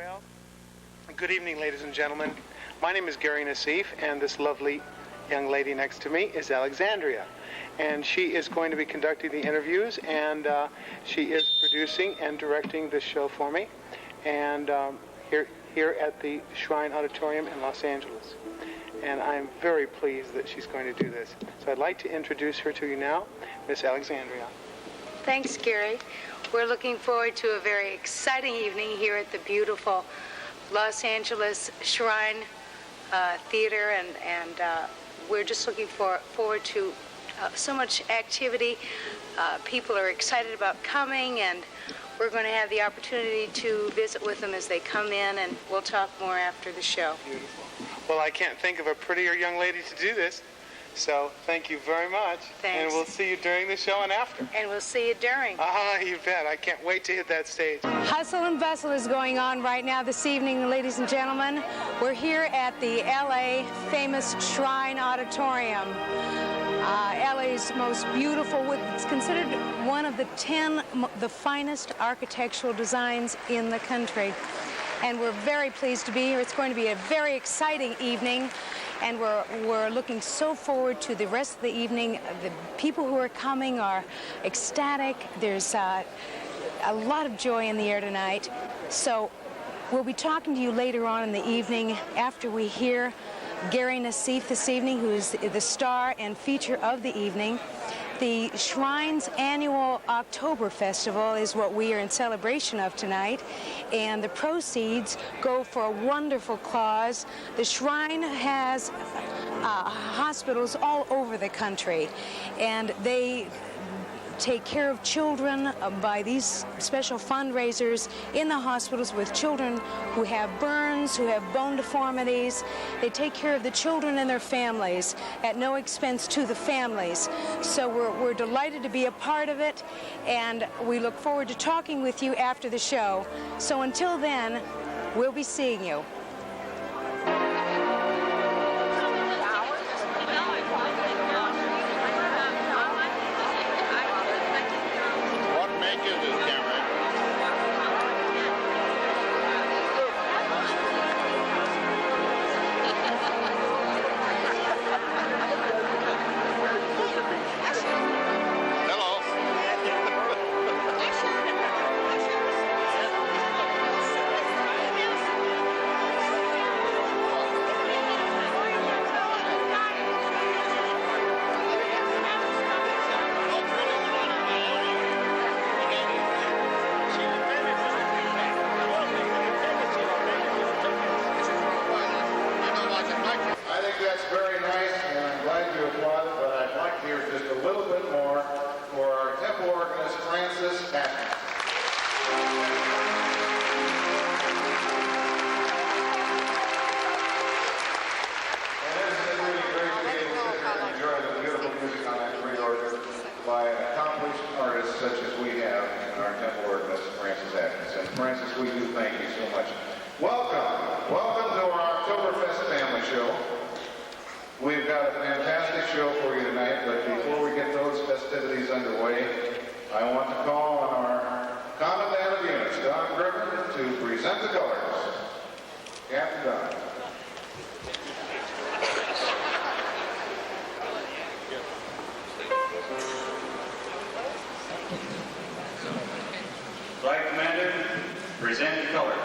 Well, good evening, ladies and gentlemen. My name is Gary Nassif, and this lovely young lady next to me is Alexandria. And she is going to be conducting the interviews, and she is producing and directing this show for me, and here at the Shrine Auditorium in Los Angeles. And I'm very pleased that she's going to do this. So I'd like to introduce her to you now, Miss Alexandria. Thanks, Gary. We're looking forward to a very exciting evening here at the beautiful Los Angeles Shrine Theater, and we're just looking forward to so much activity. People are excited about coming, and we're going to have the opportunity to visit with them as they come in, and we'll talk more after the show. Beautiful. Well, I can't think of a prettier young lady to do this. So thank you very much. Thanks. And we'll see you during the show and after. And we'll see you during. Ah, you bet. I can't wait to hit that stage. Hustle and bustle is going on right now this evening, ladies and gentlemen. We're here at the LA famous Shrine Auditorium. LA's most beautiful, it's considered one of the 10 the finest architectural designs in the country. And we're very pleased to be here. It's going to be a very exciting evening. And we're looking so forward to the rest of the evening. The people who are coming are ecstatic. There's a lot of joy in the air tonight. So we'll be talking to you later on in the evening after we hear Gary Nassif this evening, who is the star and feature of the evening. The Shrine's annual October Festival is what we are in celebration of tonight, and the proceeds go for a wonderful cause. The Shrine has hospitals all over the country, and they take care of children by these special fundraisers in the hospitals with children who have burns, who have bone deformities. They take care of the children and their families at no expense to the families. So we're delighted to be a part of it, and we look forward to talking with you after the show. So until then, we'll be seeing you. Flight Commander, present the colors.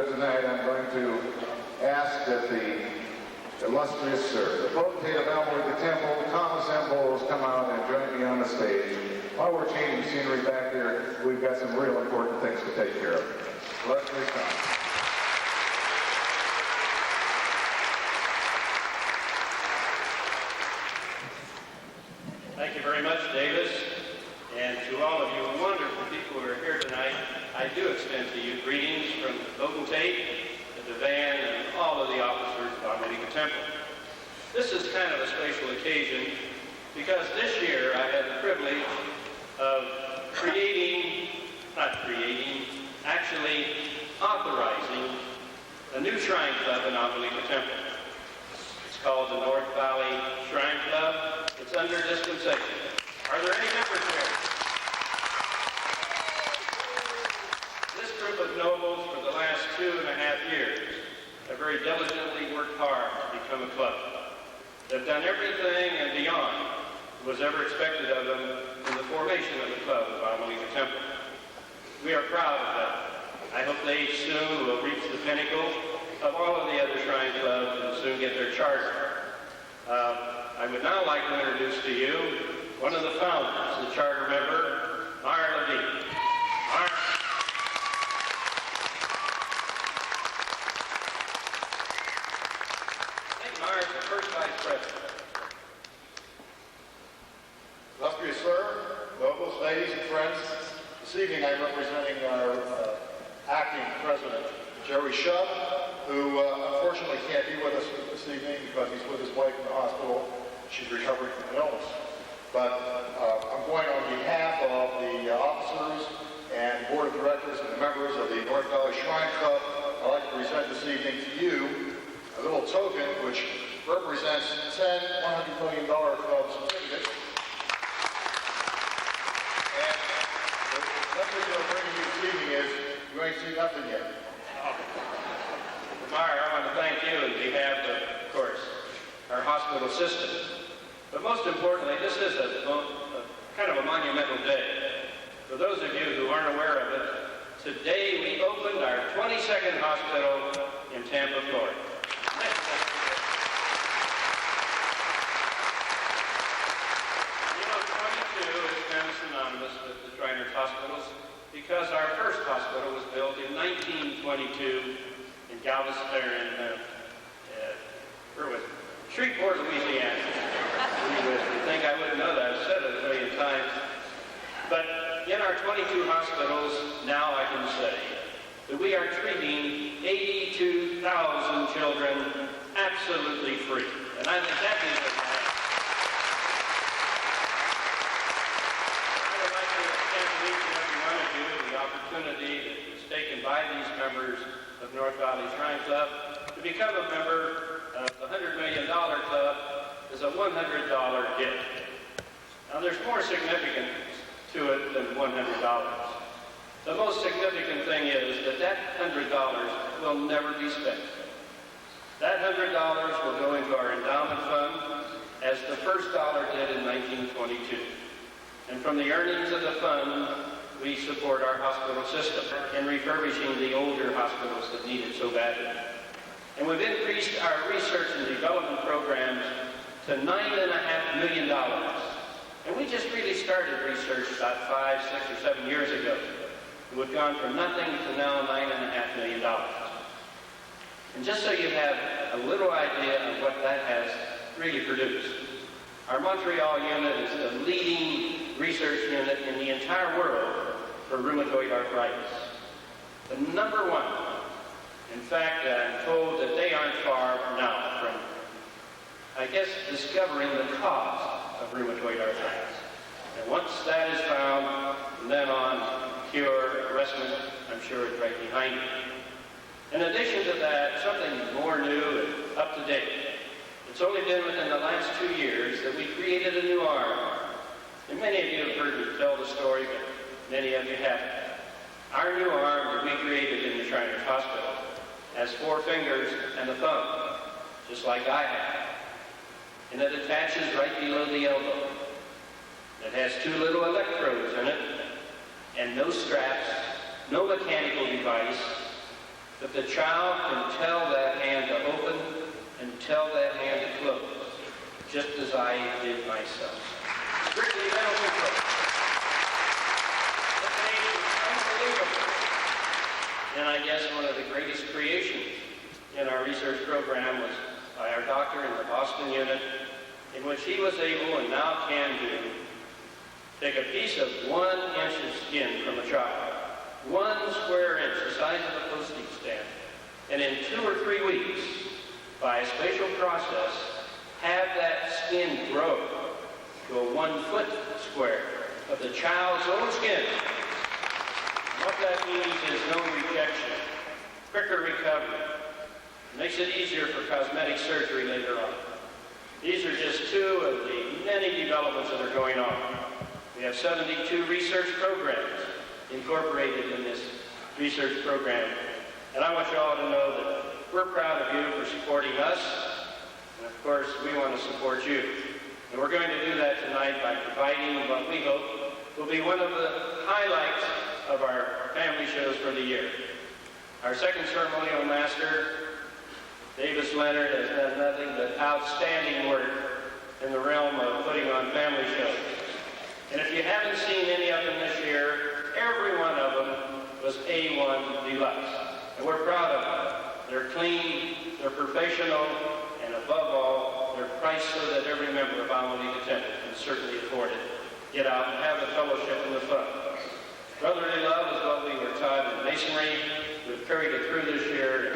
good tonight, I'm going to ask that the illustrious sir, the potentate of Albuquerque Temple, Thomas M. Bowles, come out and join me on the stage. While we're changing scenery back here, we've got some real important things to take care of. Illustrious Thomas. Thank you very much, Davis. And to all of you wonderful people who are here tonight, I do extend to you greetings from the potentate, the divan, and all of the officers of Albuquerque Temple. This is kind of a special occasion because this year I had the privilege of actually authorizing a new shrine club in Albuquerque Temple. It's called the North Valley Shrine Club. It's under dispensation. Are there any members here? This group of nobles for the last 2.5 years have very diligently worked hard to become a club. They've done everything and beyond what was ever expected of them in the formation of the club of Albuquerque Temple. We are proud of that. I hope they soon will reach the pinnacle of all of the other shrine clubs and soon get their charter. I would now like to introduce to you one of the founders, the charter member, Myra Levine. Myra. I think Myra's the first vice president. Illustrious sir, nobles, ladies, and friends, this evening I'm representing our acting president, Jerry Shub, who unfortunately can't be with us this evening because he's with his wife in the hospital. She's recovering from an illness. But I'm going on behalf of the officers and board of directors and the members of the North Valley Shrine Club, I'd like to present this evening to you a little token which represents 10 $100 million club certificates. And the message I'm bringing you this evening is you ain't seen nothing yet. Myra, I want to thank you on behalf of course, our hospital system. But most importantly, this is a kind of a monumental day. For those of you who aren't aware of it, today we opened our 22nd hospital in Tampa, Florida. You know, 22 is kind of synonymous with the Shriners Hospitals because our first hospital was built in 1922 in Galveston, where was it? Shreveport, Louisiana. You think I wouldn't know that? I've said it a million times. But in our 22 hospitals, now I can say that we are treating 82,000 children absolutely free. And I think that means that I would like to extend to each and every one of you the opportunity that was taken by these members of North Valley Shrine Club to become a member of the $100 million club is a $100 gift. Now there's more significance to it than $100. The most significant thing is that that $100 will never be spent. That $100 will go into our endowment fund as the first dollar did in 1922. And from the earnings of the fund, we support our hospital system in refurbishing the older hospitals that need it so badly. And we've increased our research and development programs to $9.5 million. And we just really started research about 5, 6, or 7 years ago. We've gone from nothing to now $9.5 million. And just so you have a little idea of what that has really produced, our Montreal unit is the leading research unit in the entire world for rheumatoid arthritis. The number one. In fact, I'm told that they aren't far now from, I guess, discovering the cause of rheumatoid arthritis. And once that is found, from then on, cure, arrestment, I'm sure is right behind it. In addition to that, something more new and up to date. It's only been within the last 2 years that we created a new arm. And many of you have heard me tell the story, but many of you haven't. Our new arm that we created in the Shriners Hospital has 4 fingers and a thumb, just like I have. And it attaches right below the elbow. It has 2 little electrodes in it, and no straps, no mechanical device. that the child can tell that hand to open and tell that hand to close, just as I did myself. Strictly mental control. The pain is unbelievable. And I guess one of the greatest creations in our research program was by our doctor in the Boston unit, in which he was able, and now can do, take a piece of 1 inch of skin from a child, 1 square inch, the size of a postage stamp, and in 2 or 3 weeks, by a spatial process, have that skin grow to a 1 foot square of the child's own skin. What that means is no rejection, quicker recovery. It makes it easier for cosmetic surgery later on. These are just 2 of the many developments that are going on. We have 72 research programs incorporated in this research program. And I want you all to know that we're proud of you for supporting us. And of course, we want to support you. And we're going to do that tonight by providing what we hope will be one of the highlights of our family shows for the year. Our second ceremonial master, Davis Leonard, has done nothing but outstanding work in the realm of putting on family shows. And if you haven't seen any of them this year, every one of them was A1 deluxe. And we're proud of them. They're clean, they're professional, and above all, they're priced so that every member of Amelie Attendant can certainly afford it. Get out and have the fellowship and the fun. Brotherly love is what we were taught in Masonry. We've carried it through this year.